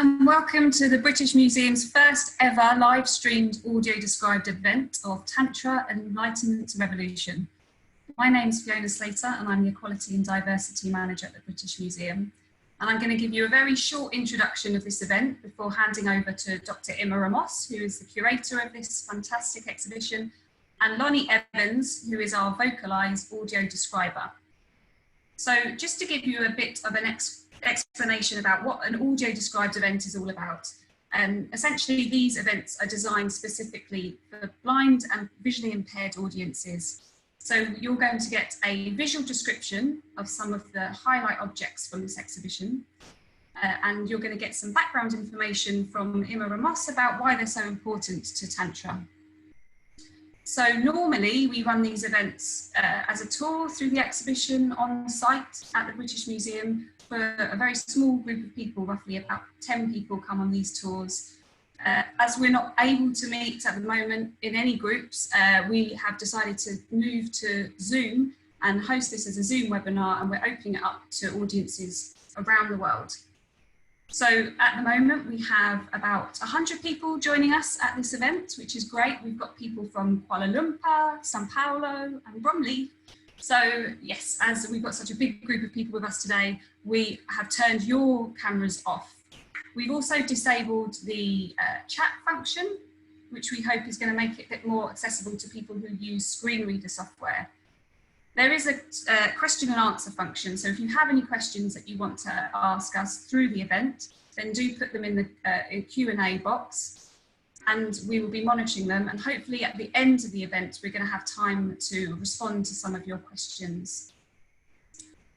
and welcome to the British Museum's first ever live streamed audio described event of Tantra and Enlightenment Revolution. My name is Fiona Slater and I'm the Equality and Diversity Manager at the British Museum. And I'm going to give you a very short introduction of this event before handing over to Dr. Imma Ramos, who is the curator of this fantastic exhibition, and Lonny Evans, who is our VocalEyes audio describer. So just to give you a bit of an explanation about what an audio described event is all about. Essentially, these events are designed specifically for blind and visually impaired audiences. So you're going to get a visual description of some of the highlight objects from this exhibition. And you're going to get some background information from Imma Ramos about why they're so important to Tantra. So normally we run these events as a tour through the exhibition on site at the British Museum for a very small group of people, roughly about 10 people come on these tours. As we're not able to meet at the moment in any groups, we have decided to move to Zoom and host this as a Zoom webinar, and we're opening it up to audiences around the world. So at the moment we have about 100 people joining us at this event, which is great. We've got people from Kuala Lumpur, São Paulo and Bromley. So yes, as we've got such a big group of people with us today, we have turned your cameras off. We've also disabled the chat function, which we hope is going to make it a bit more accessible to people who use screen reader software. There is a question and answer function, so if you have any questions that you want to ask us through the event, then do put them in the Q&A box, and we will be monitoring them, and hopefully at the end of the event we're going to have time to respond to some of your questions.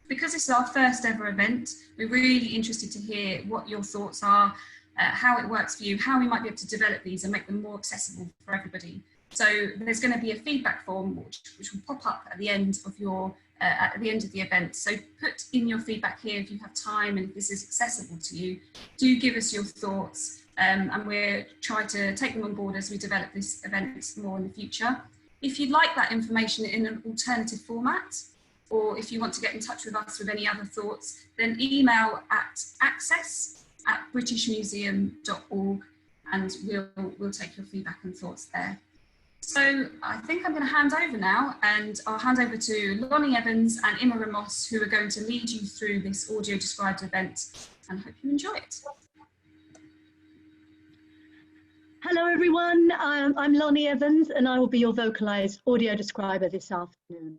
Because this is our first ever event, we're really interested to hear what your thoughts are, how it works for you, how we might be able to develop these and make them more accessible for everybody. So there's going to be a feedback form which will pop up at the end of the event. So put in your feedback here if you have time and if this is accessible to you. Do give us your thoughts, and we'll try to take them on board as we develop this event more in the future. If you'd like that information in an alternative format, or if you want to get in touch with us with any other thoughts, then email at access@britishmuseum.org and we'll take your feedback and thoughts there. So I think I'm going to hand over now, and I'll hand over to Lonny Evans and Imma Ramos, who are going to lead you through this audio described event, and hope you enjoy it. Hello everyone, I'm Lonny Evans and I will be your VocalEyes audio describer this afternoon.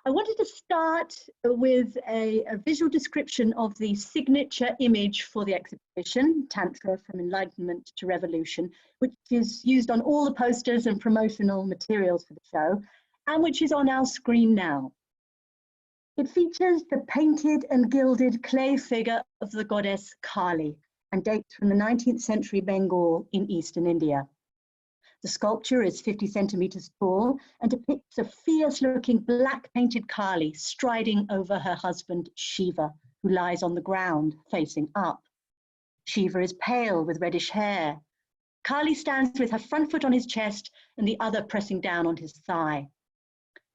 I wanted to start with a visual description of the signature image for the exhibition, Tantra from Enlightenment to Revolution, which is used on all the posters and promotional materials for the show, and which is on our screen now. It features the painted and gilded clay figure of the goddess Kali and dates from the 19th century Bengal in eastern India. The sculpture is 50 centimeters tall and depicts a fierce-looking black painted Kali striding over her husband Shiva, who lies on the ground facing up. Shiva is pale with reddish hair. Kali stands with her front foot on his chest and the other pressing down on his thigh.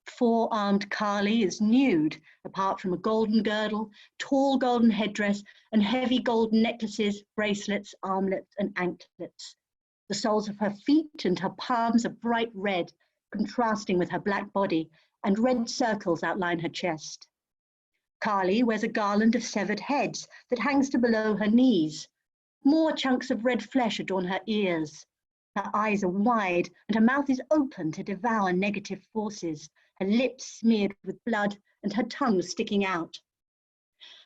Four-armed Kali is nude, apart from a golden girdle, tall golden headdress, and heavy golden necklaces, bracelets, armlets, and anklets. The soles of her feet and her palms are bright red, contrasting with her black body, and red circles outline her chest. Kali wears a garland of severed heads that hangs to below her knees. More chunks of red flesh adorn her ears. Her eyes are wide and her mouth is open to devour negative forces, her lips smeared with blood and her tongue sticking out.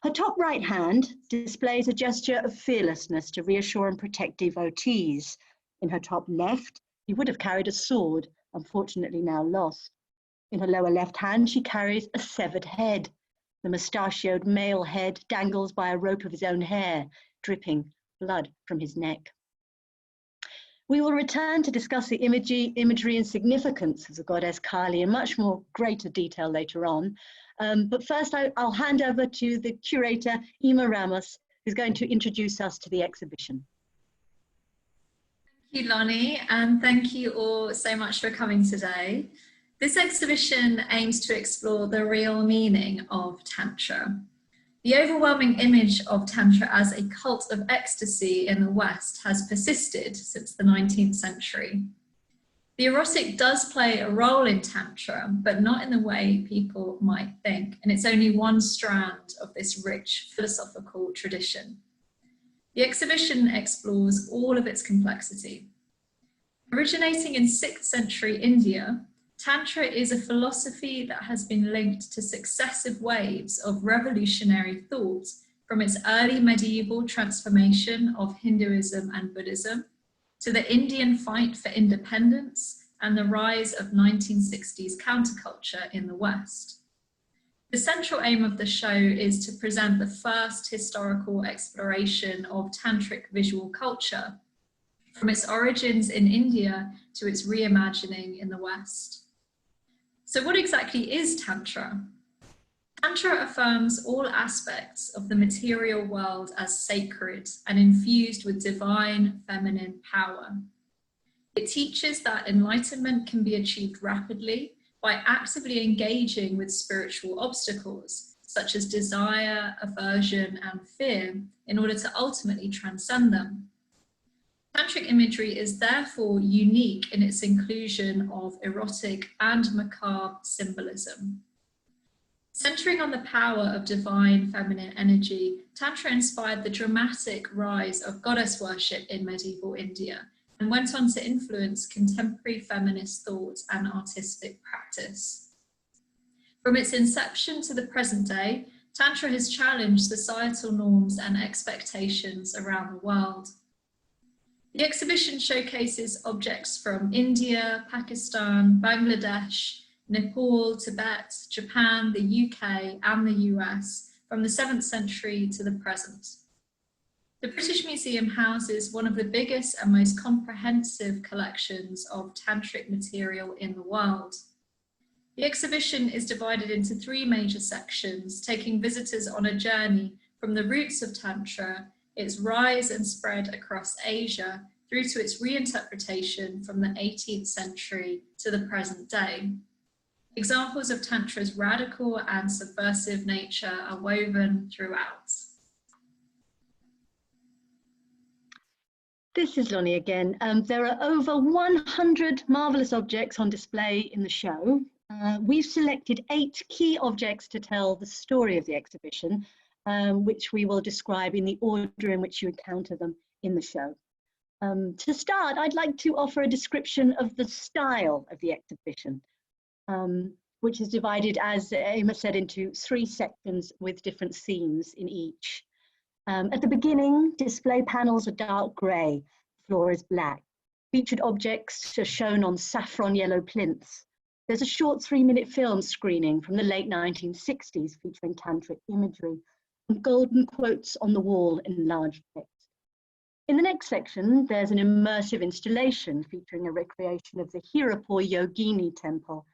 Her top right hand displays a gesture of fearlessness to reassure and protect devotees. In her top left, she would have carried a sword, unfortunately now lost. In her lower left hand, she carries a severed head. The mustachioed male head dangles by a rope of his own hair, dripping blood from his neck. We will return to discuss the imagery and significance of the goddess Kali in much more greater detail later on. But first, I'll hand over to the curator, Imma Ramos, who's going to introduce us to the exhibition. Thank you, Lonny, and thank you all so much for coming today. This exhibition aims to explore the real meaning of Tantra. The overwhelming image of Tantra as a cult of ecstasy in the West has persisted since the 19th century. The erotic does play a role in Tantra, but not in the way people might think, and it's only one strand of this rich philosophical tradition. The exhibition explores all of its complexity. Originating in 6th century India, Tantra is a philosophy that has been linked to successive waves of revolutionary thought, from its early medieval transformation of Hinduism and Buddhism, to the Indian fight for independence and the rise of 1960s counterculture in the West. The central aim of the show is to present the first historical exploration of tantric visual culture, from its origins in India to its reimagining in the West. So what exactly is Tantra? Tantra affirms all aspects of the material world as sacred and infused with divine feminine power. It teaches that enlightenment can be achieved rapidly by actively engaging with spiritual obstacles, such as desire, aversion, and fear, in order to ultimately transcend them. Tantric imagery is therefore unique in its inclusion of erotic and macabre symbolism. Centering on the power of divine feminine energy, Tantra inspired the dramatic rise of goddess worship in medieval India and went on to influence contemporary feminist thought and artistic practice. From its inception to the present day, Tantra has challenged societal norms and expectations around the world. The exhibition showcases objects from India, Pakistan, Bangladesh, Nepal, Tibet, Japan, the UK, and the US, from the 7th century to the present. The British Museum houses one of the biggest and most comprehensive collections of tantric material in the world. The exhibition is divided into 3 major sections, taking visitors on a journey from the roots of Tantra, its rise and spread across Asia, through to its reinterpretation from the 18th century to the present day. Examples of Tantra's radical and subversive nature are woven throughout. This is Lonny again. There are over 100 marvellous objects on display in the show. We've selected 8 key objects to tell the story of the exhibition, which we will describe in the order in which you encounter them in the show. To start, I'd like to offer a description of the style of the exhibition, which is divided, as Imma said, into 3 sections with different themes in each. At the beginning, display panels are dark grey, the floor is black. Featured objects are shown on saffron yellow plinths. There's a short 3-minute film screening from the late 1960s featuring tantric imagery, and golden quotes on the wall in large text. In the next section, there's an immersive installation featuring a recreation of the Hirapur Yogini temple.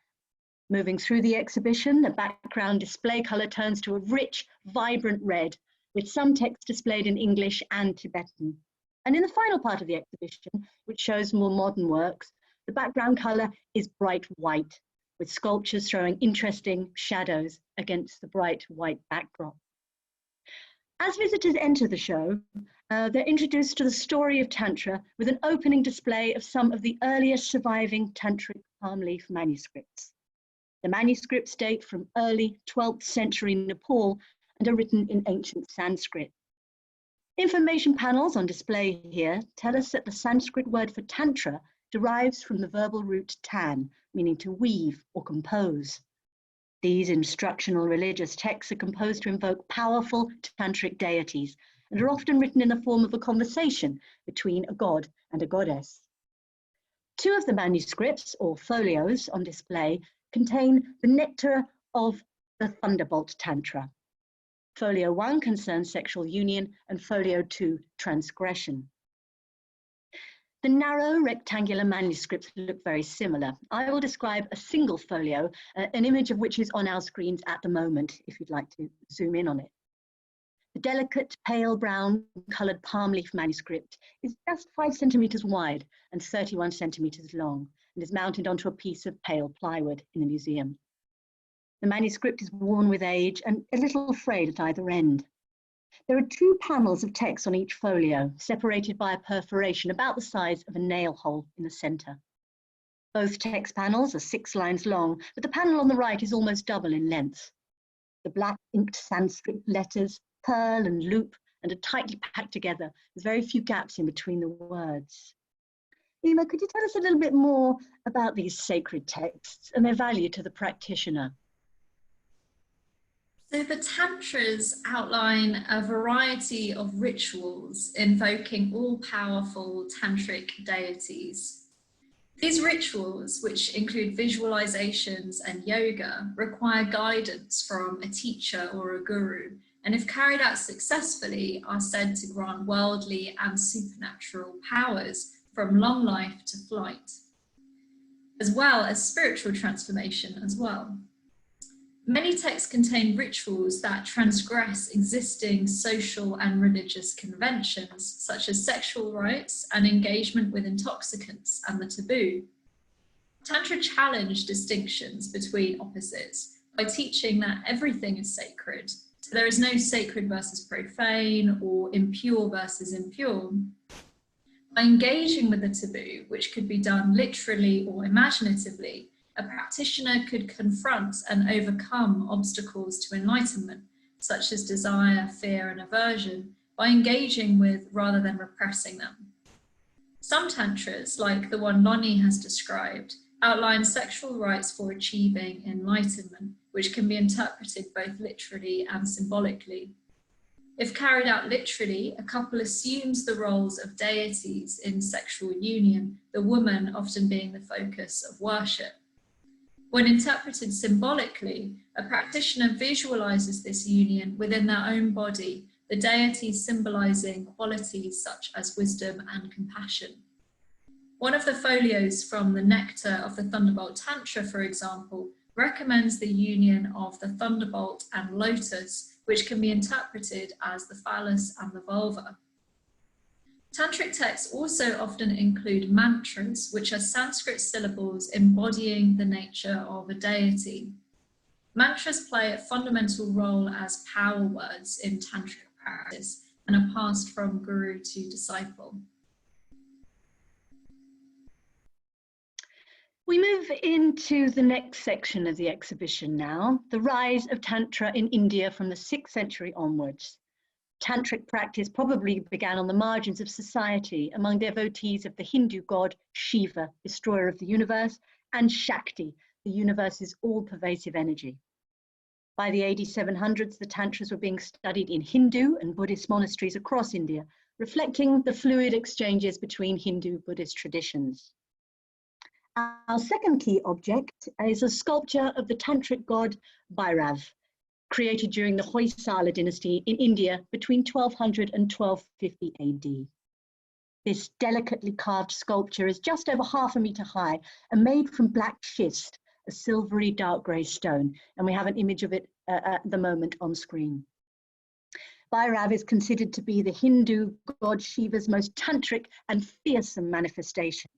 Moving through the exhibition, the background display colour turns to a rich, vibrant red, with some text displayed in English and Tibetan. And in the final part of the exhibition, which shows more modern works, the background colour is bright white, with sculptures throwing interesting shadows against the bright white backdrop. As visitors enter the show, they're introduced to the story of Tantra with an opening display of some of the earliest surviving tantric palm leaf manuscripts. The manuscripts date from early 12th century Nepal and are written in ancient Sanskrit. Information panels on display here tell us that the Sanskrit word for Tantra derives from the verbal root tan, meaning to weave or compose. These instructional religious texts are composed to invoke powerful tantric deities and are often written in the form of a conversation between a god and a goddess. 2 of the manuscripts, or folios, on display contain the nectar of the Thunderbolt Tantra. Folio 1 concerns sexual union and Folio 2 transgression. The narrow rectangular manuscripts look very similar. I will describe a single folio, an image of which is on our screens at the moment, if you'd like to zoom in on it. The delicate pale brown coloured palm leaf manuscript is just 5 centimetres wide and 31 centimetres long and is mounted onto a piece of pale plywood in the museum. The manuscript is worn with age and a little frayed at either end. There are 2 panels of text on each folio, separated by a perforation about the size of a nail hole in the centre. Both text panels are 6 lines long, but the panel on the right is almost double in length. The black inked Sanskrit letters, pearl and loop, and are tightly packed together with very few gaps in between the words. Imma, could you tell us a little bit more about these sacred texts and their value to the practitioner? So the Tantras outline a variety of rituals invoking all-powerful tantric deities. These rituals, which include visualizations and yoga, require guidance from a teacher or a guru, and if carried out successfully, are said to grant worldly and supernatural powers from long life to flight, as well as spiritual transformation as well. Many texts contain rituals that transgress existing social and religious conventions, such as sexual rites and engagement with intoxicants and the taboo. Tantra challenged distinctions between opposites by teaching that everything is sacred. So there is no sacred versus profane or impure versus impure. By engaging with the taboo, which could be done literally or imaginatively, a practitioner could confront and overcome obstacles to enlightenment, such as desire, fear, and aversion, by engaging with rather than repressing them. Some tantras, like the one Lonny has described, outline sexual rites for achieving enlightenment, which can be interpreted both literally and symbolically. If carried out literally, a couple assumes the roles of deities in sexual union, the woman often being the focus of worship. When interpreted symbolically, a practitioner visualizes this union within their own body, the deities symbolizing qualities such as wisdom and compassion. One of the folios from the Nectar of the Thunderbolt Tantra, for example, recommends the union of the thunderbolt and lotus, which can be interpreted as the phallus and the vulva. Tantric texts also often include mantras, which are Sanskrit syllables embodying the nature of a deity. Mantras play a fundamental role as power words in tantric practice and are passed from guru to disciple. We move into the next section of the exhibition now, the rise of Tantra in India from the 6th century onwards. Tantric practice probably began on the margins of society among devotees of the Hindu god Shiva, destroyer of the universe, and Shakti, the universe's all-pervasive energy. By the AD 700s, the Tantras were being studied in Hindu and Buddhist monasteries across India, reflecting the fluid exchanges between Hindu-Buddhist traditions. Our second key object is a sculpture of the Tantric god Bhairav, created during the Hoysala dynasty in India between 1200 and 1250 AD. This delicately carved sculpture is just over ½ a meter high and made from black schist, a silvery dark grey stone, and we have an image of it at the moment on screen. Bhairav is considered to be the Hindu god Shiva's most tantric and fearsome manifestation.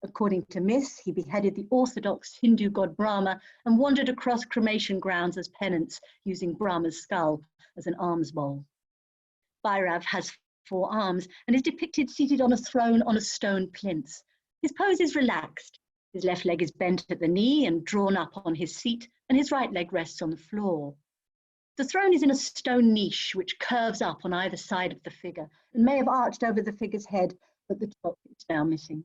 According to myths, he beheaded the orthodox Hindu god Brahma and wandered across cremation grounds as penance, using Brahma's skull as an alms bowl. Bhairav has 4 arms and is depicted seated on a throne on a stone plinth. His pose is relaxed. His left leg is bent at the knee and drawn up on his seat, and his right leg rests on the floor. The throne is in a stone niche which curves up on either side of the figure and may have arched over the figure's head, but the top is now missing.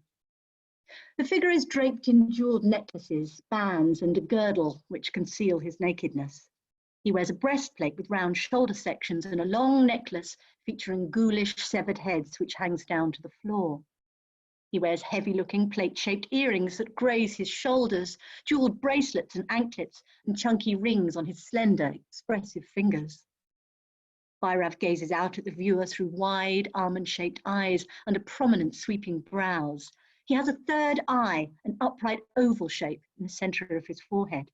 The figure is draped in jeweled necklaces, bands, and a girdle which conceal his nakedness. He wears a breastplate with round shoulder sections and a long necklace featuring ghoulish severed heads which hangs down to the floor. He wears heavy-looking plate-shaped earrings that graze his shoulders, jeweled bracelets and anklets, and chunky rings on his slender, expressive fingers. Bhairav gazes out at the viewer through wide, almond-shaped eyes under prominent sweeping brows. He has a third eye, an upright oval shape in the center of his forehead.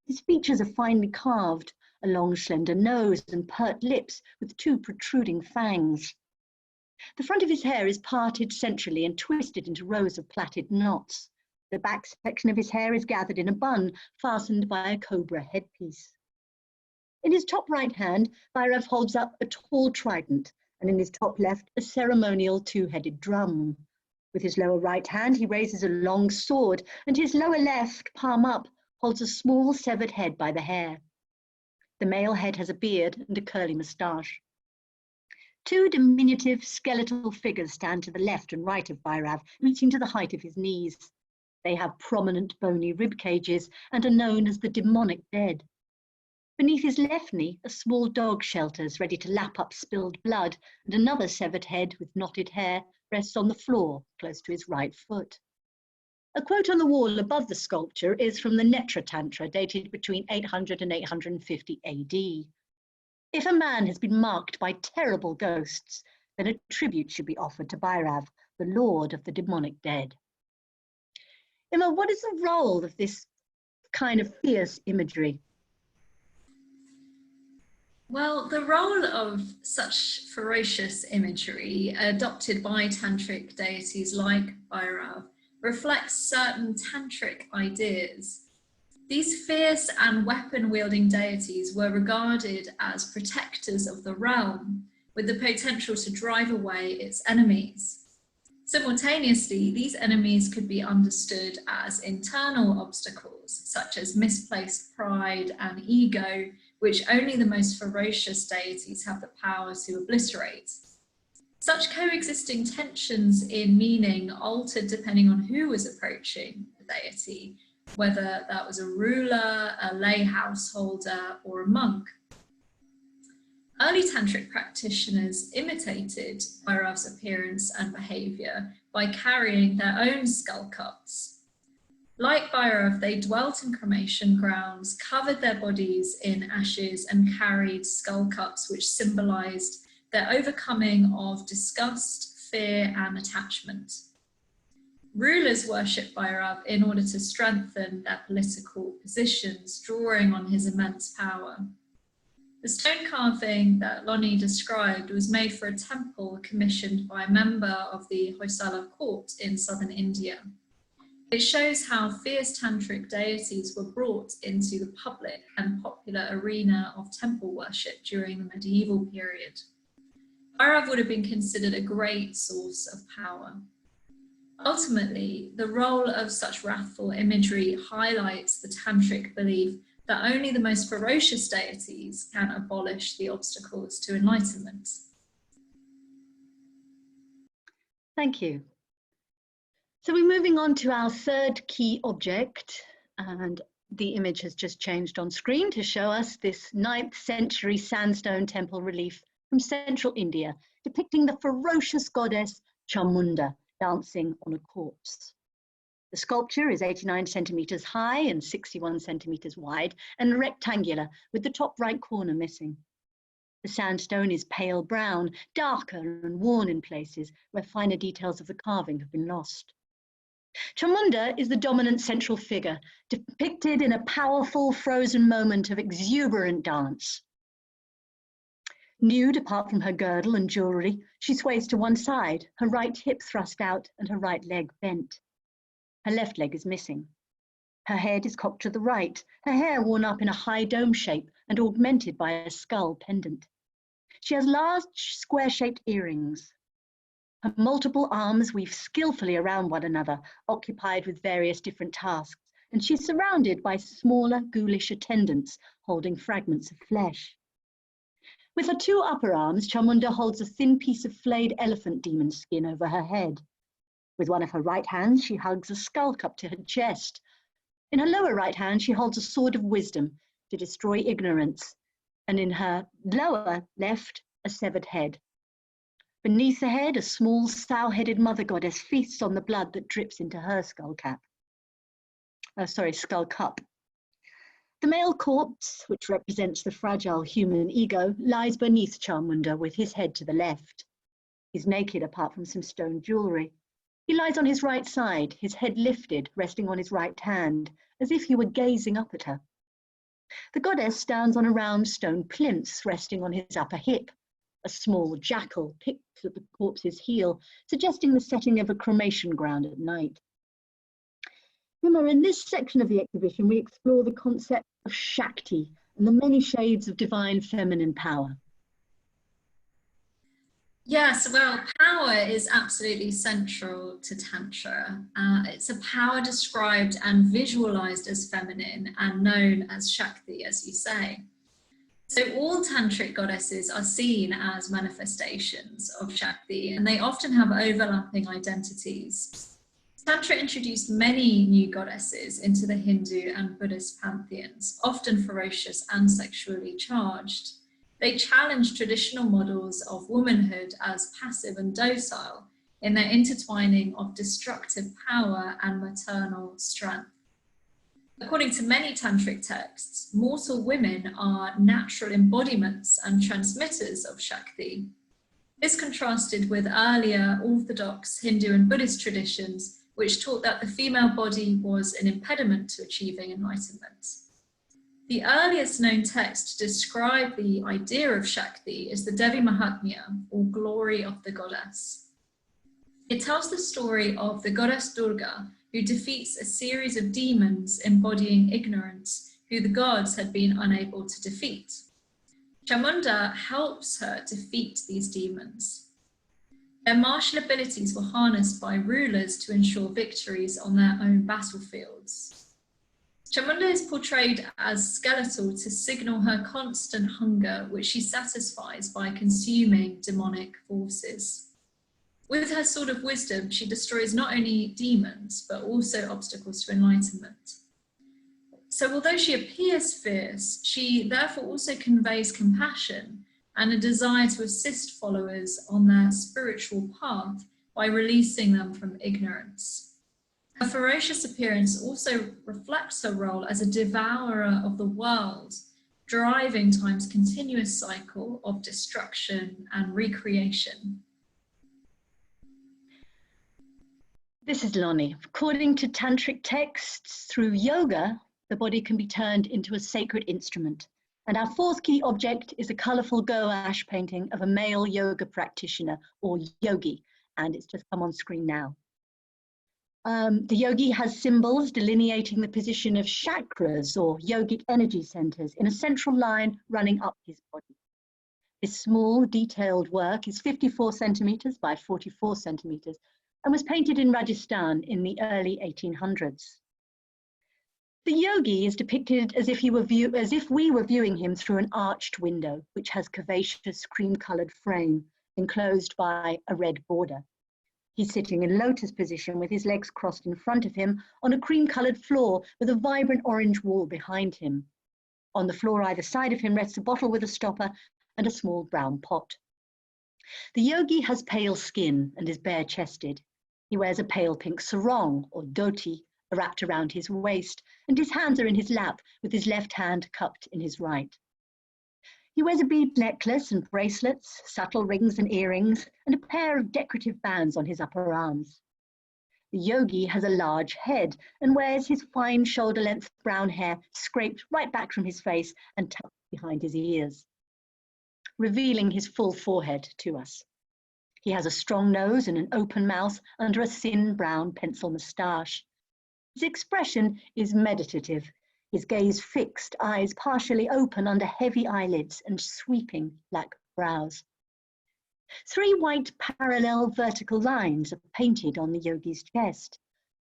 His features are finely carved, a long slender nose and pert lips with 2 protruding fangs. The front of his hair is parted centrally and twisted into rows of plaited knots. The back section of his hair is gathered in a bun, fastened by a cobra headpiece. In his top right hand, Bhairav holds up a tall trident, and in his top left, a ceremonial two-headed drum. With his lower right hand, he raises a long sword, and his lower left, palm up, holds a small severed head by the hair. The male head has a beard and a curly moustache. Two diminutive skeletal figures stand to the left and right of Bhairav, reaching to the height of his knees. They have prominent bony rib cages and are known as the demonic dead. Beneath his left knee, a small dog shelters ready to lap up spilled blood, and another severed head with knotted hair rests on the floor close to his right foot. A quote on the wall above the sculpture is from the Untitled Tantra, dated between 800 and 850 AD. If a man has been marked by terrible ghosts, then a tribute should be offered to Bhairav, the lord of the demonic dead. Imma, what is the role of this kind of fierce imagery? Well, the role of such ferocious imagery adopted by tantric deities like Bhairav reflects certain tantric ideas. These fierce and weapon-wielding deities were regarded as protectors of the realm, with the potential to drive away its enemies. Simultaneously, these enemies could be understood as internal obstacles, such as misplaced pride and ego, which only the most ferocious deities have the power to obliterate. Such coexisting tensions in meaning altered depending on who was approaching the deity, whether that was a ruler, a lay householder, or a monk. Early tantric practitioners imitated Bhairav's appearance and behavior by carrying their own skull cups. Like Bhairav, they dwelt in cremation grounds, covered their bodies in ashes, and carried skull cups which symbolized their overcoming of disgust, fear, and attachment. Rulers worshipped Bhairav in order to strengthen their political positions, drawing on his immense power. The stone carving that Lonny described was made for a temple commissioned by a member of the Hoysala court in southern India. It shows how fierce tantric deities were brought into the public and popular arena of temple worship during the medieval period. Bhairav would have been considered a great source of power. Ultimately, the role of such wrathful imagery highlights the tantric belief that only the most ferocious deities can abolish the obstacles to enlightenment. Thank you. So we're moving on to our third key object, and the image has just changed on screen to show us this 9th century sandstone temple relief from central India, depicting the ferocious goddess Chamunda dancing on a corpse. The sculpture is 89 centimeters high and 61 centimeters wide and rectangular, with the top right corner missing. The sandstone is pale brown, darker and worn in places where finer details of the carving have been lost. Chamunda is the dominant central figure, depicted in a powerful frozen moment of exuberant dance. Nude apart from her girdle and jewellery, she sways to one side, her right hip thrust out and her right leg bent. Her left leg is missing. Her head is cocked to the right, her hair worn up in a high dome shape and augmented by a skull pendant. She has large square-shaped earrings. Her multiple arms weave skillfully around one another, occupied with various different tasks, and she's surrounded by smaller, ghoulish attendants holding fragments of flesh. With her two upper arms, Chamunda holds a thin piece of flayed elephant demon skin over her head. With one of her right hands, she hugs a skull cup to her chest. In her lower right hand, she holds a sword of wisdom to destroy ignorance, and in her lower left, a severed head. Beneath the head, a small sow-headed mother goddess feasts on the blood that drips into her skull cup. The male corpse, which represents the fragile human ego, lies beneath Chamunda with his head to the left. He's naked apart from some stone jewellery. He lies on his right side, his head lifted, resting on his right hand, as if he were gazing up at her. The goddess stands on a round stone plinth, resting on his upper hip. A small jackal picks at the corpse's heel, suggesting the setting of a cremation ground at night. Imma, in this section of the exhibition, we explore the concept of Shakti and the many shades of divine feminine power. Yes, well, power is absolutely central to Tantra. It's a power described and visualized as feminine and known as Shakti, as you say. So all Tantric goddesses are seen as manifestations of Shakti, and they often have overlapping identities. Tantra introduced many new goddesses into the Hindu and Buddhist pantheons, often ferocious and sexually charged. They challenged traditional models of womanhood as passive and docile in their intertwining of destructive power and maternal strength. According to many Tantric texts, mortal women are natural embodiments and transmitters of Shakti. This contrasted with earlier orthodox Hindu and Buddhist traditions, which taught that the female body was an impediment to achieving enlightenment. The earliest known text to describe the idea of Shakti is the Devi Mahatmya, or Glory of the Goddess. It tells the story of the goddess Durga, who defeats a series of demons embodying ignorance, who the gods had been unable to defeat. Chamunda helps her defeat these demons. Their martial abilities were harnessed by rulers to ensure victories on their own battlefields. Chamunda is portrayed as skeletal to signal her constant hunger, which she satisfies by consuming demonic forces. With her sword of wisdom, she destroys not only demons, but also obstacles to enlightenment. So although she appears fierce, she therefore also conveys compassion and a desire to assist followers on their spiritual path by releasing them from ignorance. Her ferocious appearance also reflects her role as a devourer of the world, driving time's continuous cycle of destruction and recreation. This is Lonny. According to Tantric texts, through yoga, the body can be turned into a sacred instrument. And our fourth key object is a colourful gouache painting of a male yoga practitioner, or yogi, and it's just come on screen now. The yogi has symbols delineating the position of chakras, or yogic energy centres, in a central line running up his body. This small, detailed work is 54 centimetres by 44 centimetres and was painted in Rajasthan in the early 1800s. The yogi is depicted as if we were viewing him through an arched window, which has curvaceous cream-coloured frame enclosed by a red border. He's sitting in lotus position with his legs crossed in front of him on a cream-coloured floor with a vibrant orange wall behind him. On the floor either side of him rests a bottle with a stopper and a small brown pot. The yogi has pale skin and is bare-chested. He wears a pale pink sarong, or dhoti, wrapped around his waist, and his hands are in his lap, with his left hand cupped in his right. He wears a bead necklace and bracelets, subtle rings and earrings, and a pair of decorative bands on his upper arms. The yogi has a large head and wears his fine shoulder-length brown hair scraped right back from his face and tucked behind his ears, revealing his full forehead to us. He has a strong nose and an open mouth under a thin brown pencil moustache. His expression is meditative, his gaze fixed, eyes partially open under heavy eyelids and sweeping black brows. 3 white parallel vertical lines are painted on the yogi's chest.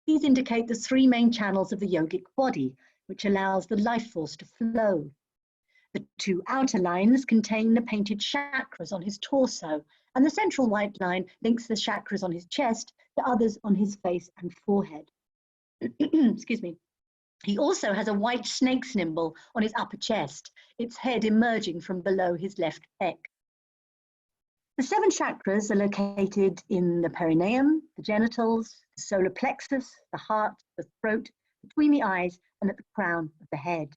These indicate the 3 main channels of the yogic body, which allows the life force to flow. The 2 outer lines contain the painted chakras on his torso, and the central white line links the chakras on his chest to others on his face and forehead. Excuse me. He also has a white snake symbol on his upper chest, its head emerging from below his left pec. The 7 chakras are located in the perineum, the genitals, the solar plexus, the heart, the throat, between the eyes, and at the crown of the head.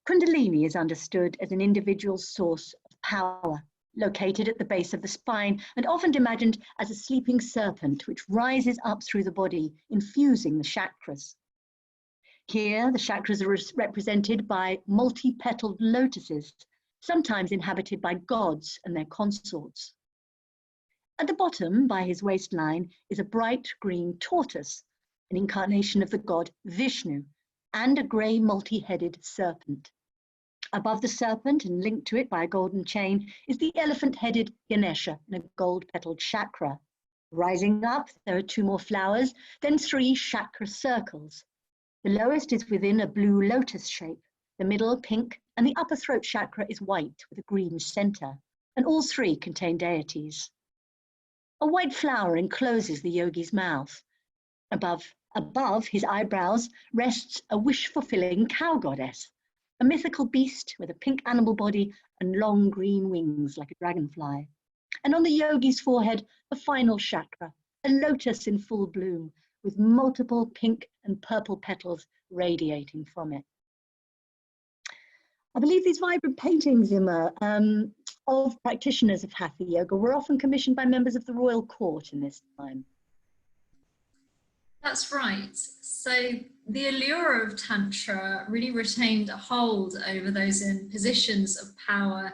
Kundalini is understood as an individual's source of power, located at the base of the spine and often imagined as a sleeping serpent which rises up through the body, infusing the chakras. Here, the chakras are represented by multi-petaled lotuses, sometimes inhabited by gods and their consorts. At the bottom, by his waistline, is a bright green tortoise, an incarnation of the god Vishnu, and a grey multi-headed serpent. Above the serpent and linked to it by a golden chain is the elephant-headed Ganesha in a gold-petaled chakra. Rising up, there are 2 more flowers, then 3 chakra circles. The lowest is within a blue lotus shape, the middle pink, and the upper throat chakra is white with a green center, and all 3 contain deities. A white flower encloses the yogi's mouth. Above his eyebrows rests a wish-fulfilling cow goddess, a mythical beast with a pink animal body and long green wings like a dragonfly. And on the yogi's forehead, the final chakra, a lotus in full bloom, with multiple pink and purple petals radiating from it. I believe these vibrant paintings, Imma, of practitioners of Hatha Yoga were often commissioned by members of the royal court in this time. That's right. So the allure of Tantra really retained a hold over those in positions of power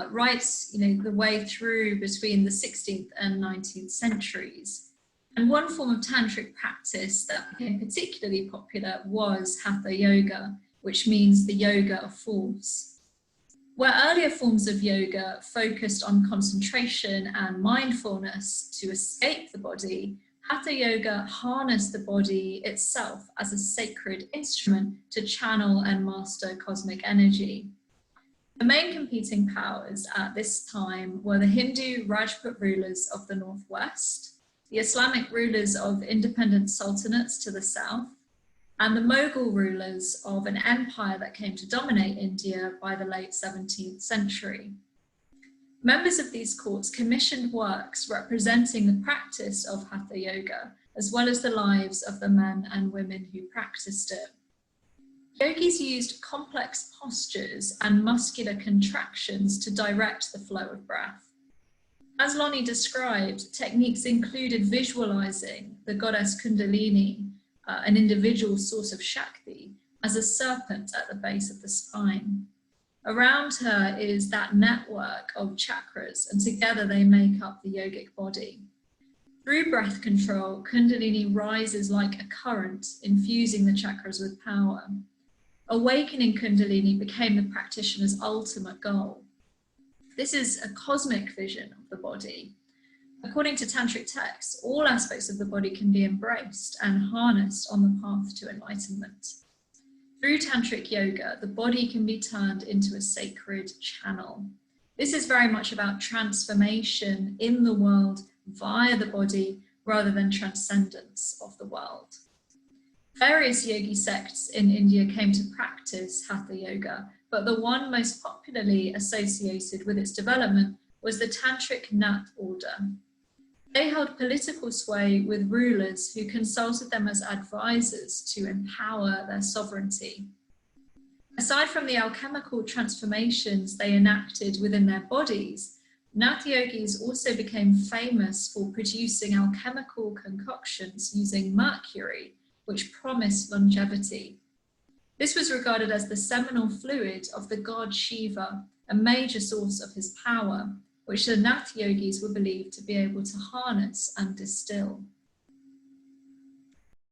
right, the way through between the 16th and 19th centuries. And one form of tantric practice that became particularly popular was Hatha Yoga, which means the yoga of force. Where earlier forms of yoga focused on concentration and mindfulness to escape the body, Hatha Yoga harnessed the body itself as a sacred instrument to channel and master cosmic energy. The main competing powers at this time were the Hindu Rajput rulers of the northwest, the Islamic rulers of independent sultanates to the south, and the Mughal rulers of an empire that came to dominate India by the late 17th century. Members of these courts commissioned works representing the practice of Hatha Yoga, as well as the lives of the men and women who practiced it. Yogis used complex postures and muscular contractions to direct the flow of breath. As Lonny described, techniques included visualizing the goddess Kundalini, an individual source of Shakti, as a serpent at the base of the spine. Around her is that network of chakras, and together they make up the yogic body. Through breath control, Kundalini rises like a current, infusing the chakras with power. Awakening Kundalini became the practitioner's ultimate goal. This is a cosmic vision of the body. According to tantric texts, all aspects of the body can be embraced and harnessed on the path to enlightenment. Through tantric yoga, the body can be turned into a sacred channel. This is very much about transformation in the world via the body rather than transcendence of the world. Various yogi sects in India came to practice Hatha Yoga, but the one most popularly associated with its development was the Tantric Nat order. They held political sway with rulers who consulted them as advisors to empower their sovereignty. Aside from the alchemical transformations they enacted within their bodies, Nath yogis also became famous for producing alchemical concoctions using mercury, which promised longevity. This was regarded as the seminal fluid of the god Shiva, a major source of his power, which the Nath yogis were believed to be able to harness and distill.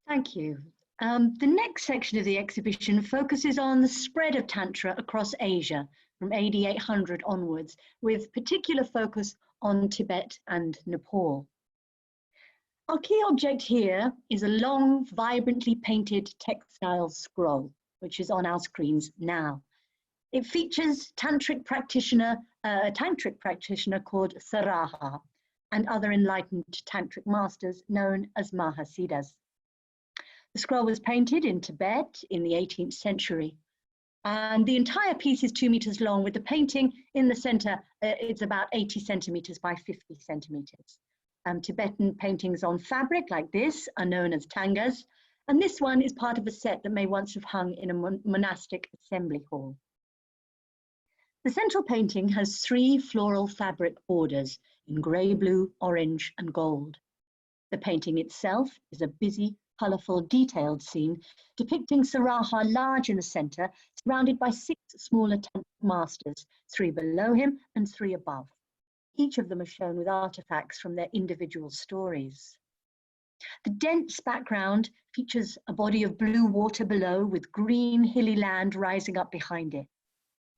Thank you. The next section of the exhibition focuses on the spread of Tantra across Asia from AD 800 onwards, with particular focus on Tibet and Nepal. Our key object here is a long, vibrantly painted textile scroll, which is on our screens now. It features a tantric practitioner called Saraha and other enlightened tantric masters known as Mahasiddhas. The scroll was painted in Tibet in the 18th century, and the entire piece is 2 meters long, with the painting in the center. It's about 80 centimeters by 50 centimeters. Tibetan paintings on fabric like this are known as tangas, and this one is part of a set that may once have hung in a monastic assembly hall. The central painting has 3 floral fabric borders in grey, blue, orange, and gold. The painting itself is a busy, colourful, detailed scene depicting Saraha large in the centre, surrounded by 6 smaller tantric masters, 3 below him and 3 above. Each of them is shown with artifacts from their individual stories. The dense background features a body of blue water below with green hilly land rising up behind it.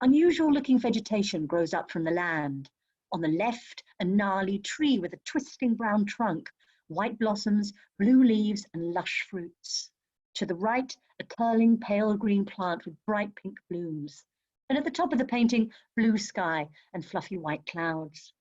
Unusual looking vegetation grows up from the land. On the left, a gnarly tree with a twisting brown trunk, white blossoms, blue leaves and lush fruits. To the right, a curling pale green plant with bright pink blooms. And at the top of the painting, blue sky and fluffy white clouds.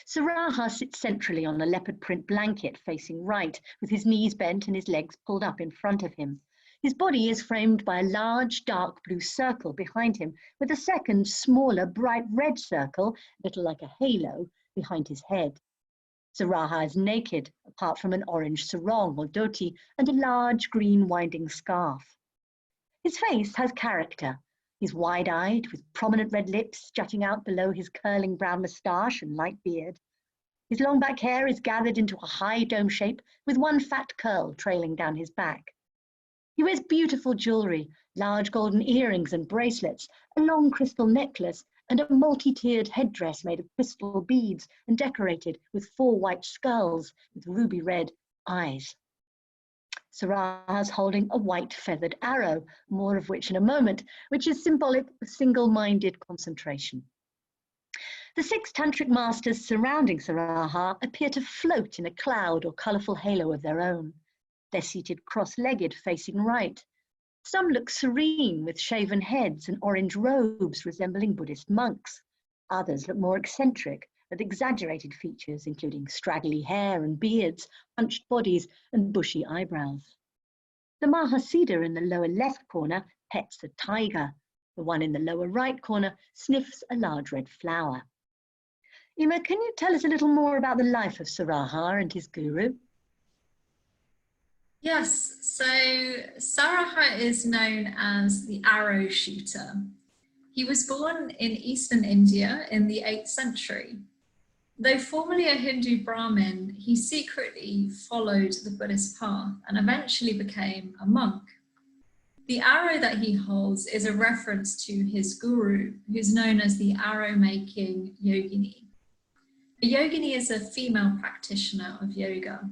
Saraha sits centrally on a leopard print blanket facing right, with his knees bent and his legs pulled up in front of him. His body is framed by a large dark blue circle behind him, with a second smaller bright red circle, little like a halo, behind his head. Saraha is naked, apart from an orange sarong or dhoti and a large green winding scarf. His face has character. He's wide-eyed, with prominent red lips jutting out below his curling brown moustache and light beard. His long back hair is gathered into a high dome shape, with one fat curl trailing down his back. He wears beautiful jewelry, large golden earrings and bracelets, a long crystal necklace, and a multi-tiered headdress made of crystal beads and decorated with 4 white skulls with ruby red eyes. Saraha's holding a white feathered arrow, more of which in a moment, which is symbolic of single-minded concentration. The 6 tantric masters surrounding Saraha appear to float in a cloud or colourful halo of their own. They're seated cross-legged, facing right. Some look serene, with shaven heads and orange robes resembling Buddhist monks. Others look more eccentric, with exaggerated features, including straggly hair and beards, hunched bodies, and bushy eyebrows. The Mahasiddha in the lower left corner pets a tiger. The one in the lower right corner sniffs a large red flower. Imma, can you tell us a little more about the life of Saraha and his guru? Yes, so Saraha is known as the arrow shooter. He was born in eastern India in the 8th century. Though formerly a Hindu Brahmin, he secretly followed the Buddhist path and eventually became a monk. The arrow that he holds is a reference to his guru, who's known as the arrow-making Yogini. A Yogini is a female practitioner of yoga.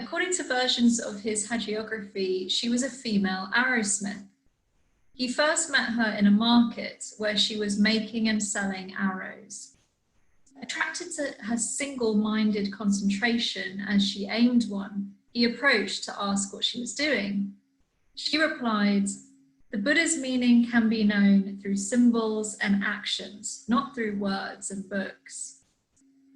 According to versions of his hagiography, she was a female arrowsmith. He first met her in a market where she was making and selling arrows. Attracted to her single-minded concentration as she aimed one, he approached to ask what she was doing. She replied, "The Buddha's meaning can be known through symbols and actions, not through words and books."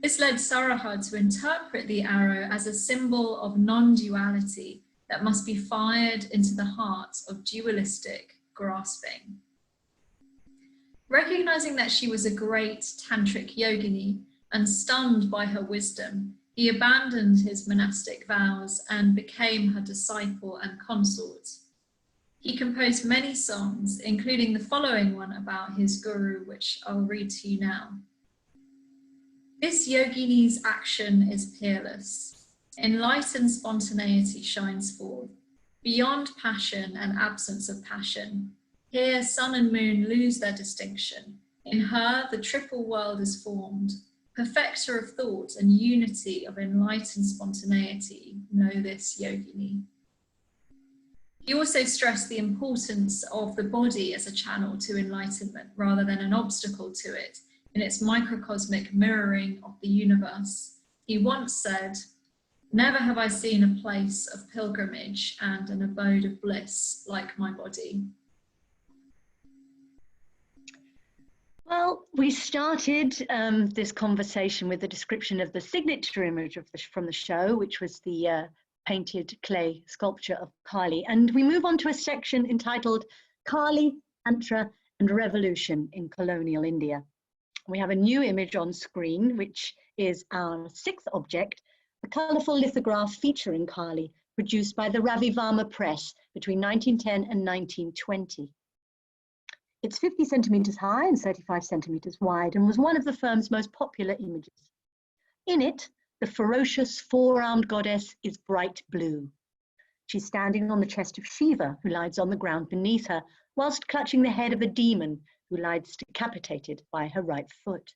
This led Saraha to interpret the arrow as a symbol of non-duality that must be fired into the heart of dualistic grasping. Recognizing that she was a great tantric yogini and stunned by her wisdom, he abandoned his monastic vows and became her disciple and consort. He composed many songs, including the following one about his guru, which I'll read to you now. This yogini's action is peerless. Enlightened spontaneity shines forth, beyond passion and absence of passion. Here, sun and moon lose their distinction. In her, the triple world is formed, perfecter of thought and unity of enlightened spontaneity. Know this, Yogini. He also stressed the importance of the body as a channel to enlightenment rather than an obstacle to it in its microcosmic mirroring of the universe. He once said, "Never have I seen a place of pilgrimage and an abode of bliss like my body." Well, we started this conversation with a description of the signature image of from the show, which was the painted clay sculpture of Kali. And we move on to a section entitled Kali, Antra and Revolution in Colonial India. We have a new image on screen, which is our 6th object, a colourful lithograph featuring Kali, produced by the Ravi Varma Press between 1910 and 1920. It's 50 centimetres high and 35 centimetres wide and was one of the firm's most popular images. In it, the ferocious 4-armed goddess is bright blue. She's standing on the chest of Shiva, who lies on the ground beneath her, whilst clutching the head of a demon who lies decapitated by her right foot.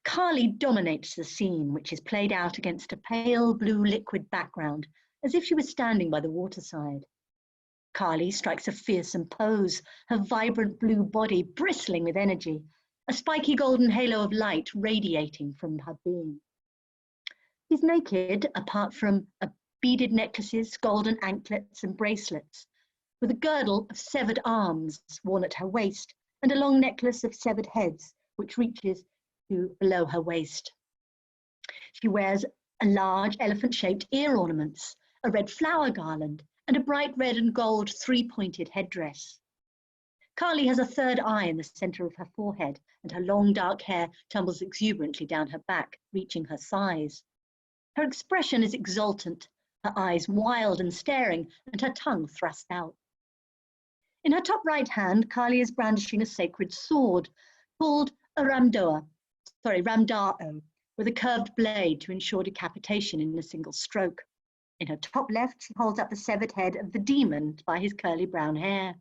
Kali dominates the scene, which is played out against a pale blue liquid background, as if she was standing by the waterside. Kali strikes a fearsome pose, her vibrant blue body bristling with energy, a spiky golden halo of light radiating from her being. She's naked, apart from beaded necklaces, golden anklets and bracelets, with a girdle of severed arms worn at her waist and a long necklace of severed heads, which reaches to below her waist. She wears a large elephant-shaped ear ornaments, a red flower garland, and a bright red and gold three-pointed headdress. Kali has a third eye in the center of her forehead, and her long dark hair tumbles exuberantly down her back, reaching her thighs. Her expression is exultant, her eyes wild and staring, and her tongue thrust out. In her top right hand, Kali is brandishing a sacred sword called a ramdao, with a curved blade to ensure decapitation in a single stroke. In her top left, she holds up the severed head of the demon by his curly brown hair.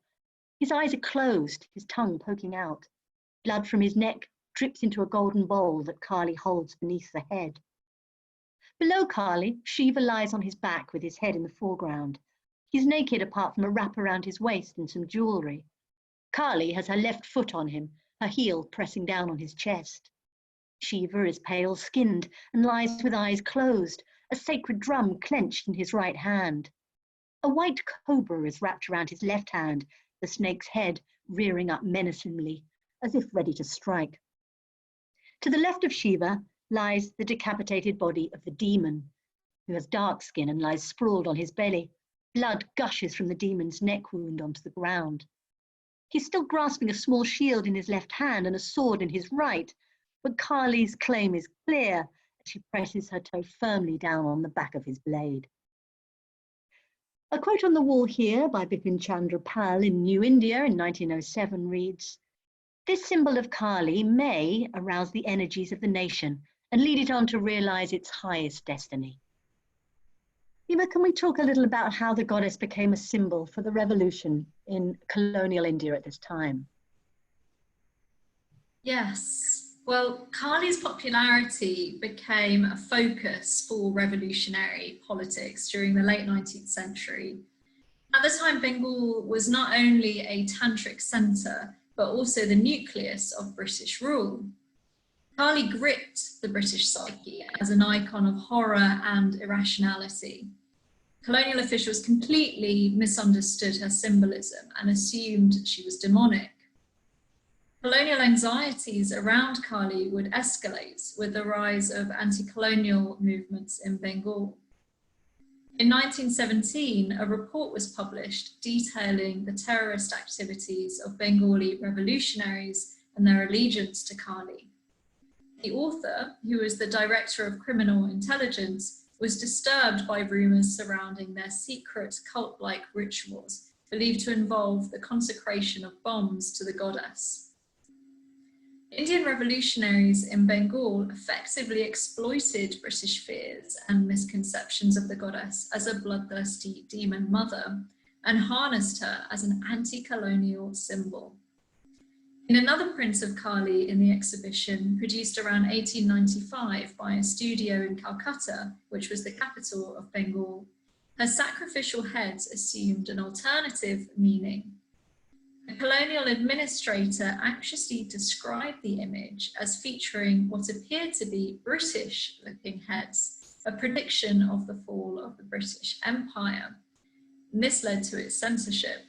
His eyes are closed, his tongue poking out. Blood from his neck drips into a golden bowl that Kali holds beneath the head. Below Kali, Shiva lies on his back with his head in the foreground. He's naked apart from a wrap around his waist and some jewelry. Kali has her left foot on him, her heel pressing down on his chest. Shiva is pale-skinned and lies with eyes closed, a sacred drum clenched in his right hand. A white cobra is wrapped around his left hand, the snake's head rearing up menacingly, as if ready to strike. To the left of Shiva lies the decapitated body of the demon, who has dark skin and lies sprawled on his belly. Blood gushes from the demon's neck wound onto the ground. He's still grasping a small shield in his left hand and a sword in his right, but Kali's claim is clear as she presses her toe firmly down on the back of his blade. A quote on the wall here by Bipin Chandra Pal in New India in 1907 reads, "This symbol of Kali may arouse the energies of the nation and lead it on to realize its highest destiny." Imma, can we talk a little about how the goddess became a symbol for the revolution in colonial India at this time? Yes. Well, Kali's popularity became a focus for revolutionary politics during the late 19th century. At the time, Bengal was not only a tantric centre, but also the nucleus of British rule. Kali gripped the British psyche as an icon of horror and irrationality. Colonial officials completely misunderstood her symbolism and assumed she was demonic. Colonial anxieties around Kali would escalate with the rise of anti-colonial movements in Bengal. In 1917, a report was published detailing the terrorist activities of Bengali revolutionaries and their allegiance to Kali. The author, who was the director of criminal intelligence, was disturbed by rumours surrounding their secret cult-like rituals, believed to involve the consecration of bombs to the goddess. Indian revolutionaries in Bengal effectively exploited British fears and misconceptions of the goddess as a bloodthirsty demon mother and harnessed her as an anti-colonial symbol. In another print of Kali in the exhibition, produced around 1895 by a studio in Calcutta, which was the capital of Bengal, her sacrificial heads assumed an alternative meaning. A colonial administrator anxiously described the image as featuring what appeared to be British-looking heads, a prediction of the fall of the British Empire. And this led to its censorship.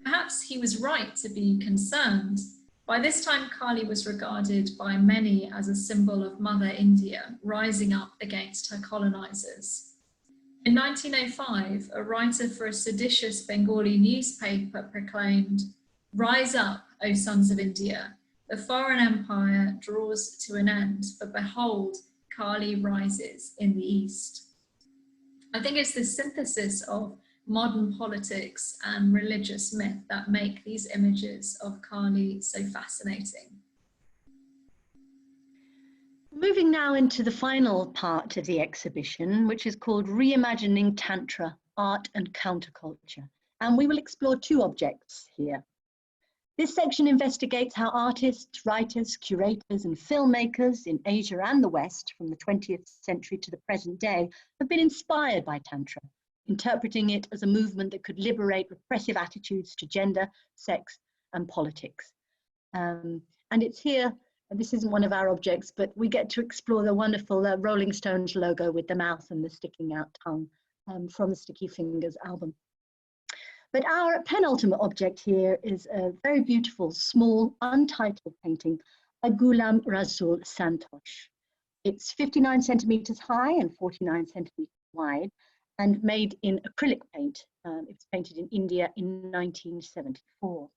Perhaps he was right to be concerned. By this time, Kali was regarded by many as a symbol of Mother India, rising up against her colonizers. In 1905, a writer for a seditious Bengali newspaper proclaimed, "Rise up, O sons of India, the foreign empire draws to an end, but behold, Kali rises in the east." I think it's this synthesis of modern politics and religious myth that make these images of Kali so fascinating. Moving now into the final part of the exhibition, which is called Reimagining Tantra, Art and Counterculture. And we will explore two objects here. This section investigates how artists, writers, curators, and filmmakers in Asia and the West from the 20th century to the present day have been inspired by Tantra, interpreting it as a movement that could liberate repressive attitudes to gender, sex, and politics. And it's here, and this isn't one of our objects, but we get to explore the wonderful Rolling Stones logo with the mouth and the sticking out tongue from the Sticky Fingers album. But our penultimate object here is a very beautiful, small, untitled painting by Ghulam Rasul Santosh. It's 59 centimeters high and 49 centimeters wide and made in acrylic paint. It was painted in India in 1974.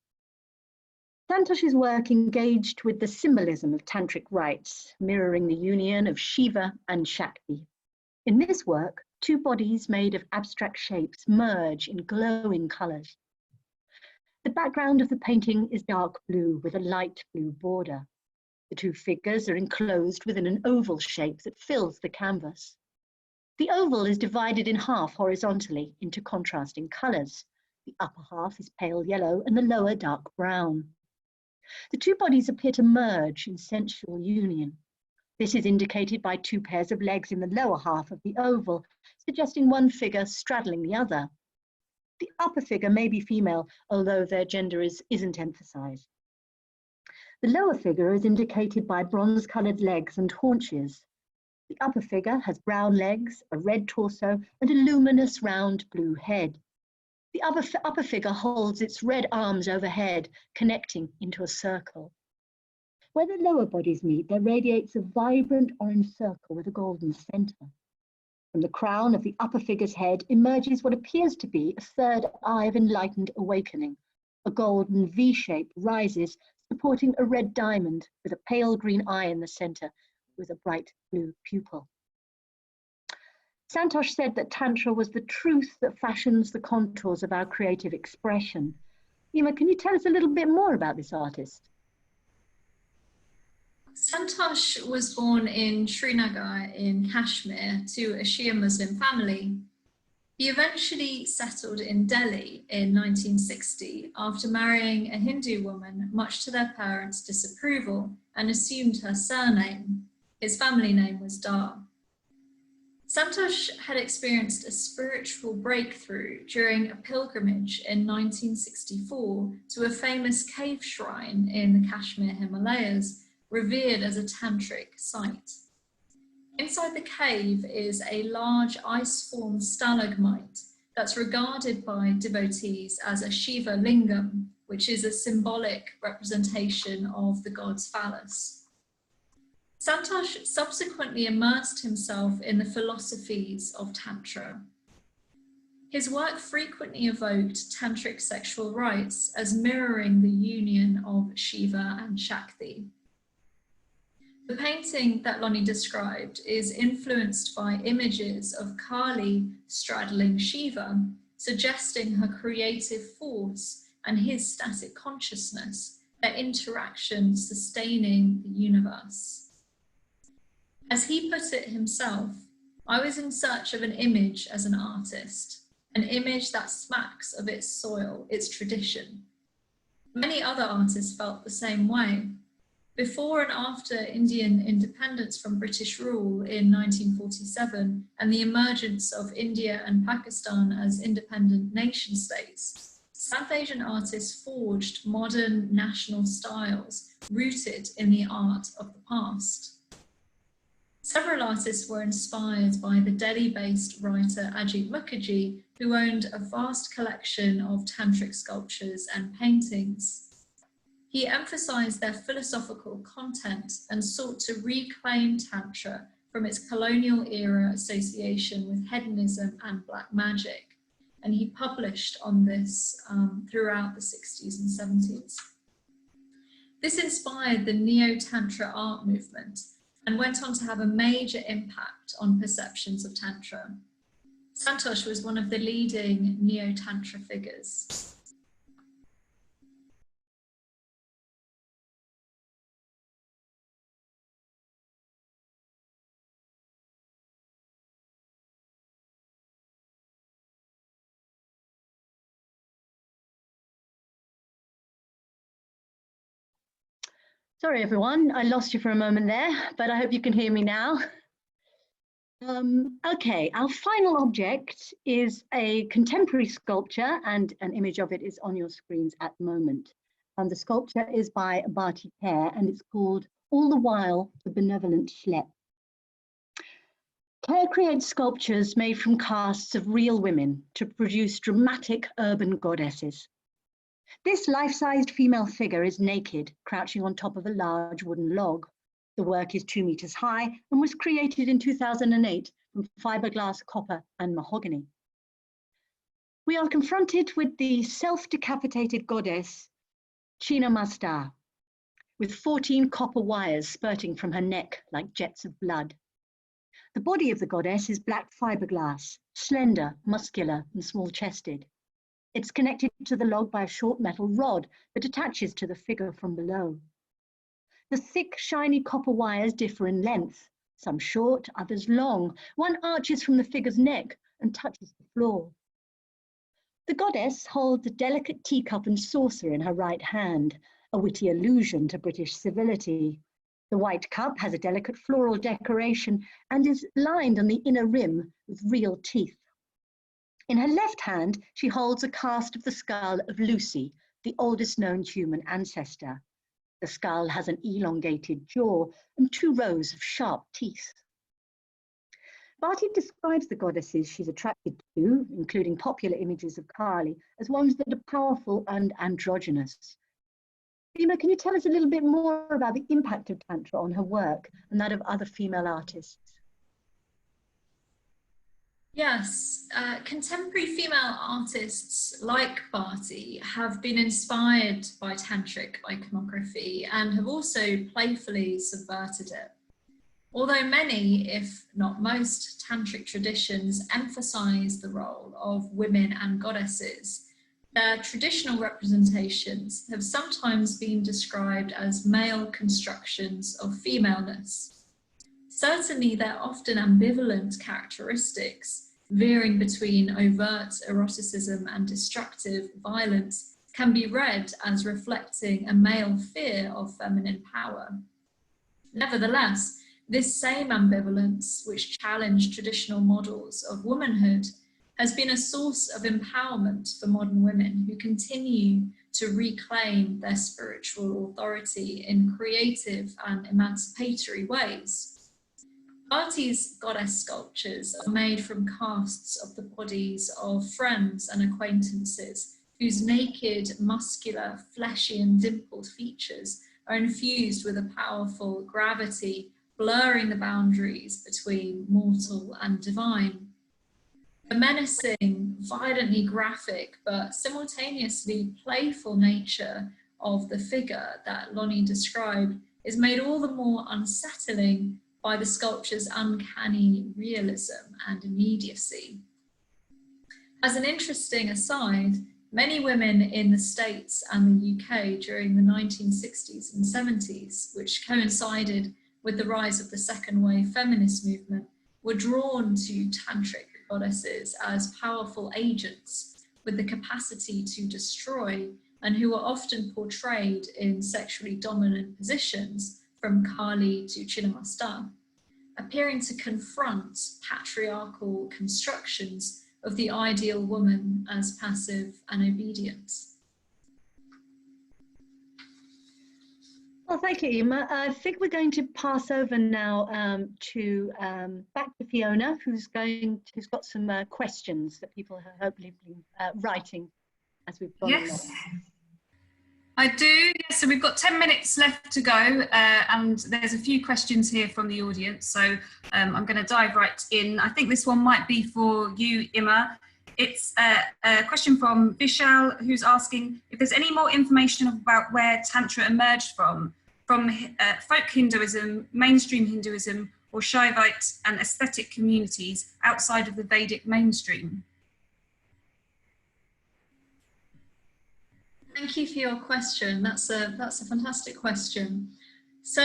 Santosh's work engaged with the symbolism of tantric rites, mirroring the union of Shiva and Shakti. In this work, two bodies made of abstract shapes merge in glowing colors. The background of the painting is dark blue with a light blue border. The two figures are enclosed within an oval shape that fills the canvas. The oval is divided in half horizontally into contrasting colors. The upper half is pale yellow and the lower dark brown. The two bodies appear to merge in sensual union. This is indicated by two pairs of legs in the lower half of the oval, suggesting one figure straddling the other. The upper figure may be female, although their gender isn't emphasized. The lower figure is indicated by bronze-colored legs and haunches. The upper figure has brown legs, a red torso, and a luminous round blue head. The upper figure holds its red arms overhead, connecting into a circle. Where the lower bodies meet, there radiates a vibrant orange circle with a golden center. From the crown of the upper figure's head emerges what appears to be a third eye of enlightened awakening. A golden V shape rises, supporting a red diamond with a pale green eye in the center with a bright blue pupil. Santosh said that Tantra was the truth that fashions the contours of our creative expression. Imma, can you tell us a little bit more about this artist? Santosh was born in Srinagar in Kashmir to a Shia Muslim family. He eventually settled in Delhi in 1960 after marrying a Hindu woman, much to their parents' disapproval, and assumed her surname. His family name was Dar. Santosh had experienced a spiritual breakthrough during a pilgrimage in 1964 to a famous cave shrine in the Kashmir Himalayas, revered as a tantric site. Inside the cave is a large ice-formed stalagmite that's regarded by devotees as a Shiva lingam, which is a symbolic representation of the god's phallus. Santosh subsequently immersed himself in the philosophies of Tantra. His work frequently evoked tantric sexual rites as mirroring the union of Shiva and Shakti. The painting that Lonny described is influenced by images of Kali straddling Shiva, suggesting her creative force and his static consciousness, their interaction sustaining the universe. As he put it himself, I was in search of an image as an artist, an image that smacks of its soil, its tradition. Many other artists felt the same way. Before and after Indian independence from British rule in 1947 and the emergence of India and Pakistan as independent nation states, South Asian artists forged modern national styles rooted in the art of the past. Several artists were inspired by the Delhi-based writer Ajit Mukherjee, who owned a vast collection of tantric sculptures and paintings. He emphasized their philosophical content and sought to reclaim Tantra from its colonial era association with hedonism and black magic. And he published on this throughout the 60s and 70s. This inspired the Neo-Tantra art movement and went on to have a major impact on perceptions of Tantra. Santosh was one of the leading Neo-Tantra figures. Sorry, everyone, I lost you for a moment there, but I hope you can hear me now. Okay, our final object is a contemporary sculpture, and an image of it is on your screens at the moment. The sculpture is by Bharti Kher, and it's called All the While the Benevolent Slept. Kher creates sculptures made from casts of real women to produce dramatic urban goddesses. This life-sized female figure is naked, crouching on top of a large wooden log. The work is 2 meters high and was created in 2008 from fiberglass, copper, and mahogany. We are confronted with the self-decapitated goddess Chinnamasta, with 14 copper wires spurting from her neck like jets of blood. The body of the goddess is black fiberglass, slender, muscular, and small-chested. It's connected to the log by a short metal rod that attaches to the figure from below. The thick, shiny copper wires differ in length, some short, others long. One arches from the figure's neck and touches the floor. The goddess holds a delicate teacup and saucer in her right hand, a witty allusion to British civility. The white cup has a delicate floral decoration and is lined on the inner rim with real teeth. In her left hand, she holds a cast of the skull of Lucy, the oldest known human ancestor. The skull has an elongated jaw and 2 rows of sharp teeth. Bharti describes the goddesses she's attracted to, including popular images of Kali, as ones that are powerful and androgynous. Imma, can you tell us a little bit more about the impact of Tantra on her work and that of other female artists? Yes, contemporary female artists like Bharti have been inspired by tantric iconography and have also playfully subverted it. Although many, if not most, tantric traditions emphasize the role of women and goddesses, their traditional representations have sometimes been described as male constructions of femaleness. Certainly, their often ambivalent characteristics, veering between overt eroticism and destructive violence, can be read as reflecting a male fear of feminine power. Nevertheless, this same ambivalence, which challenged traditional models of womanhood, has been a source of empowerment for modern women who continue to reclaim their spiritual authority in creative and emancipatory ways. Bharti's goddess sculptures are made from casts of the bodies of friends and acquaintances whose naked, muscular, fleshy and dimpled features are infused with a powerful gravity, blurring the boundaries between mortal and divine. The menacing, violently graphic, but simultaneously playful nature of the figure that Lonny described is made all the more unsettling by the sculpture's uncanny realism and immediacy. As an interesting aside, many women in the States and the UK during the 1960s and 70s, which coincided with the rise of the second wave feminist movement, were drawn to tantric goddesses as powerful agents with the capacity to destroy, and who are often portrayed in sexually dominant positions from Kali to Chinnamasta, appearing to confront patriarchal constructions of the ideal woman as passive and obedient. Well, thank you, Imma. I think we're going to pass over now back to Fiona, who's got some questions that people have hopefully been writing as we've gone along. I do, yes, so we've got 10 minutes left to go and there's a few questions here from the audience, so I'm going to dive right in. I think this one might be for you, Imma. It's a question from Vishal, who's asking if there's any more information about where Tantra emerged from folk Hinduism, mainstream Hinduism, or Shaivite and aesthetic communities outside of the Vedic mainstream. Thank you for your question. That's a fantastic question. So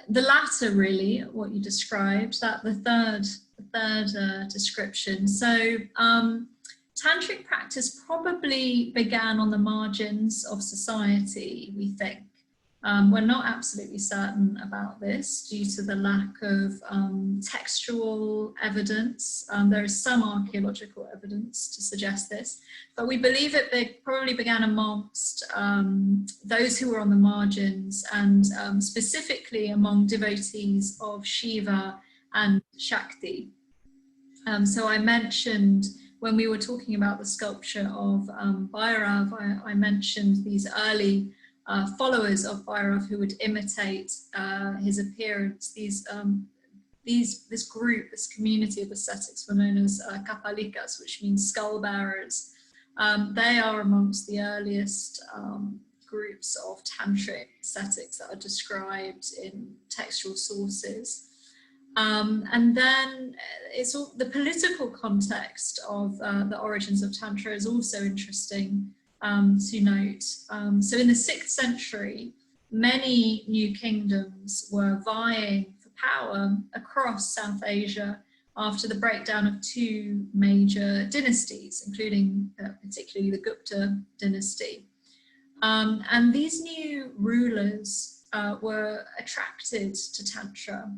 the latter, really, what you described, that the third description. So tantric practice probably began on the margins of society, we think. We're not absolutely certain about this due to the lack of textual evidence. There is some archaeological evidence to suggest this, but we believe it probably began amongst those who were on the margins, and specifically among devotees of Shiva and Shakti. So I mentioned, when we were talking about the sculpture of Bhairav, I mentioned these early followers of Bhairav who would imitate his appearance. This group, this community of ascetics were known as kapalikas, which means skull bearers. They are amongst the earliest groups of tantric ascetics that are described in textual sources. And then it's all, the political context of the origins of Tantra is also interesting to note. So in the 6th century, many new kingdoms were vying for power across South Asia after the breakdown of 2 major dynasties, including particularly the Gupta dynasty. And these new rulers were attracted to Tantra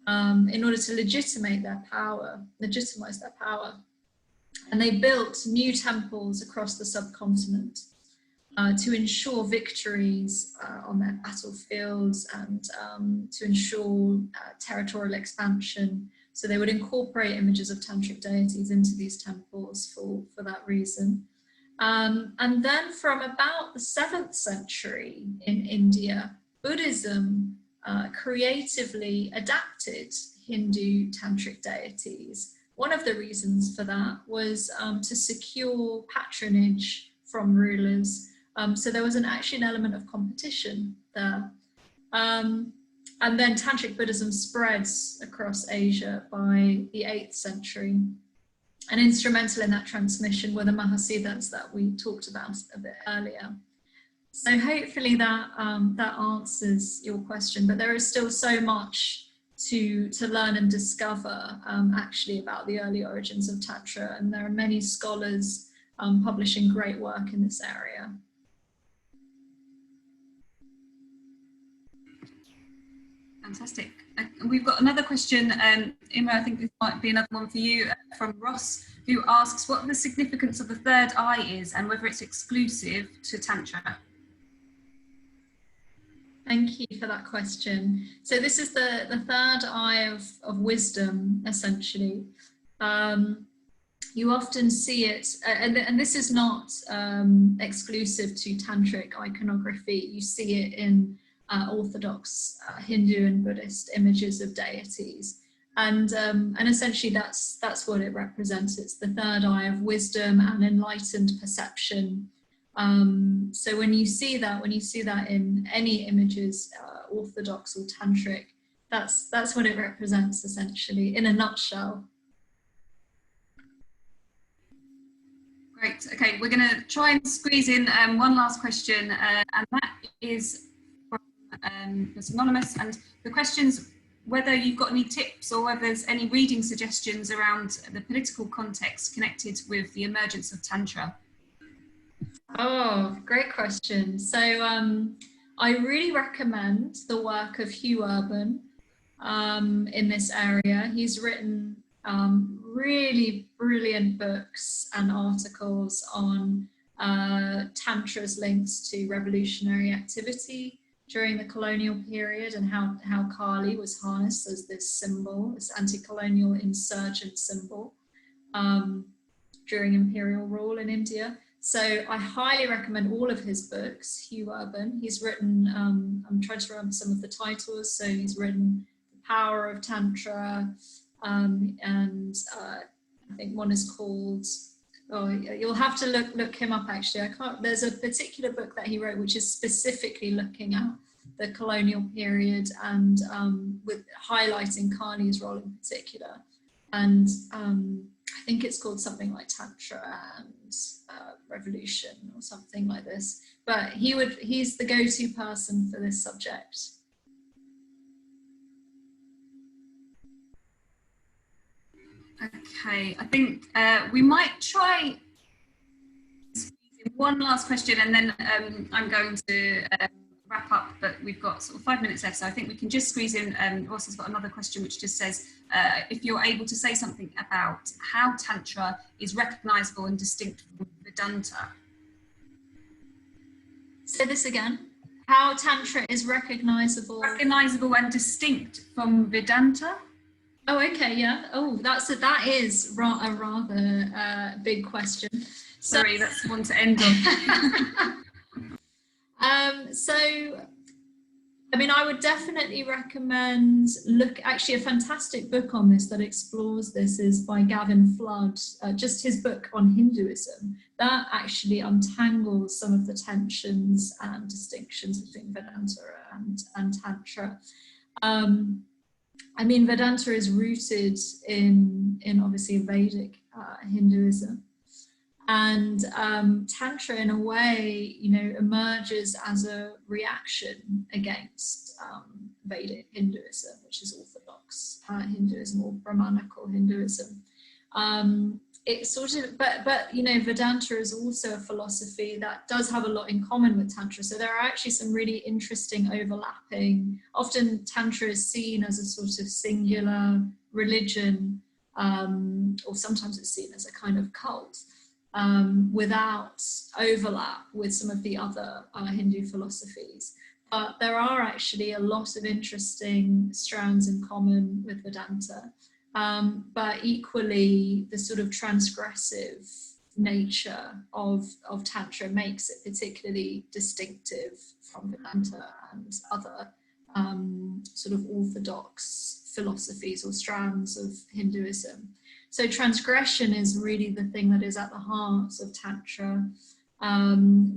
in order to legitimize their power. And they built new temples across the subcontinent to ensure victories on their battlefields and to ensure territorial expansion. So they would incorporate images of tantric deities into these temples for that reason. And then from about the 7th century in India, Buddhism creatively adapted Hindu tantric deities. One of the reasons for that was to secure patronage from rulers. So there was actually an element of competition there. And then tantric Buddhism spreads across Asia by the 8th century. And instrumental in that transmission were the Mahasiddhas that we talked about a bit earlier. So hopefully that that answers your question, but there is still so much to learn and discover actually about the early origins of Tantra, and there are many scholars publishing great work in this area. Fantastic. We've got another question, Imma, I think this might be another one for you, from Ross, who asks what the significance of the third eye is and whether it's exclusive to Tantra. Thank you for that question. So this is the third eye of wisdom, essentially. You often see it, and this is not exclusive to tantric iconography. You see it in orthodox Hindu and Buddhist images of deities, and essentially that's what it represents. It's the third eye of wisdom and enlightened perception. So when you see that in any images, orthodox or tantric, that's what it represents, essentially, in a nutshell. Great. Okay, we're going to try and squeeze in one last question, and that is from it's anonymous, and the question's whether you've got any tips or whether there's any reading suggestions around the political context connected with the emergence of Tantra. Oh, great question. So I really recommend the work of Hugh Urban in this area. He's written really brilliant books and articles on Tantra's links to revolutionary activity during the colonial period, and how Kali was harnessed as this symbol, this anti-colonial insurgent symbol during imperial rule in India. So I highly recommend all of his books. Hugh Urban, he's written, I'm trying to remember some of the titles. So he's written The Power of Tantra, and I think one is called, oh, you'll have to look him up actually. There's a particular book that he wrote which is specifically looking at the colonial period and with highlighting Kali's role in particular. And I think it's called something like Tantra and Revolution or something like this. But he's the go-to person for this subject. Okay, I think we might try one last question, and then I'm going to wrap up, but we've got sort of 5 minutes left, so I think we can just squeeze in. Ross has got another question which just says, if you're able to say something about how Tantra is recognizable and distinct from Vedanta. Say this again. How Tantra is recognizable and distinct from Vedanta. Oh, okay, yeah. Oh, that is a rather big question. Sorry, that's one to end on. So, I mean, I would definitely recommend actually a fantastic book on this that explores this is by Gavin Flood, just his book on Hinduism. That actually untangles some of the tensions and distinctions between Vedanta and Tantra. I mean, Vedanta is rooted in obviously Vedic Hinduism. And Tantra, in a way, emerges as a reaction against Vedic Hinduism, which is Orthodox Hinduism or Brahmanical Hinduism. It sort of, but Vedanta is also a philosophy that does have a lot in common with Tantra. So there are actually some really interesting overlapping. Often Tantra is seen as a sort of singular religion, or sometimes it's seen as a kind of cult. Without overlap with some of the other Hindu philosophies. But there are actually a lot of interesting strands in common with Vedanta, but equally the sort of transgressive nature of Tantra makes it particularly distinctive from Vedanta and other sort of orthodox philosophies or strands of Hinduism. So transgression is really the thing that is at the heart of Tantra,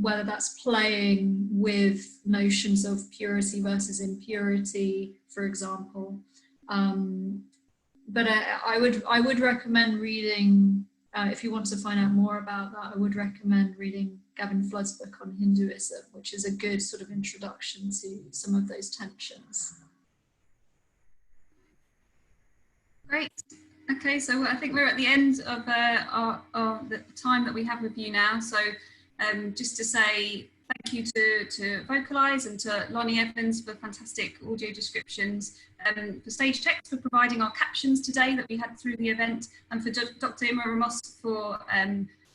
whether that's playing with notions of purity versus impurity, for example. But I would recommend reading, if you want to find out more about that, I would recommend reading Gavin Flood's book on Hinduism, which is a good sort of introduction to some of those tensions. Great. Okay, so I think we're at the end of the time that we have with you now. So just to say thank you to VocalEyes and to Lonny Evans for fantastic audio descriptions, for Stagetext for providing our captions today that we had through the event, and for Dr. Imma Ramos for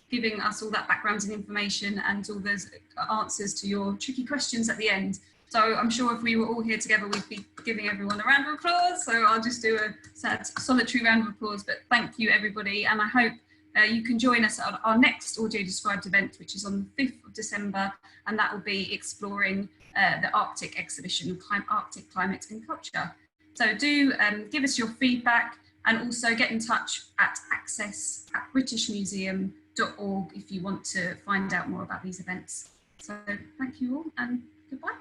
giving us all that background and information and all those answers to your tricky questions at the end. So I'm sure if we were all here together, we'd be giving everyone a round of applause. So I'll just do a sad, solitary round of applause, but thank you everybody. And I hope you can join us at our next Audio Described event, which is on the 5th of December. And that will be exploring the Arctic exhibition, Arctic Climate and Culture. So do give us your feedback and also get in touch at access@britishmuseum.org if you want to find out more about these events. So thank you all and goodbye.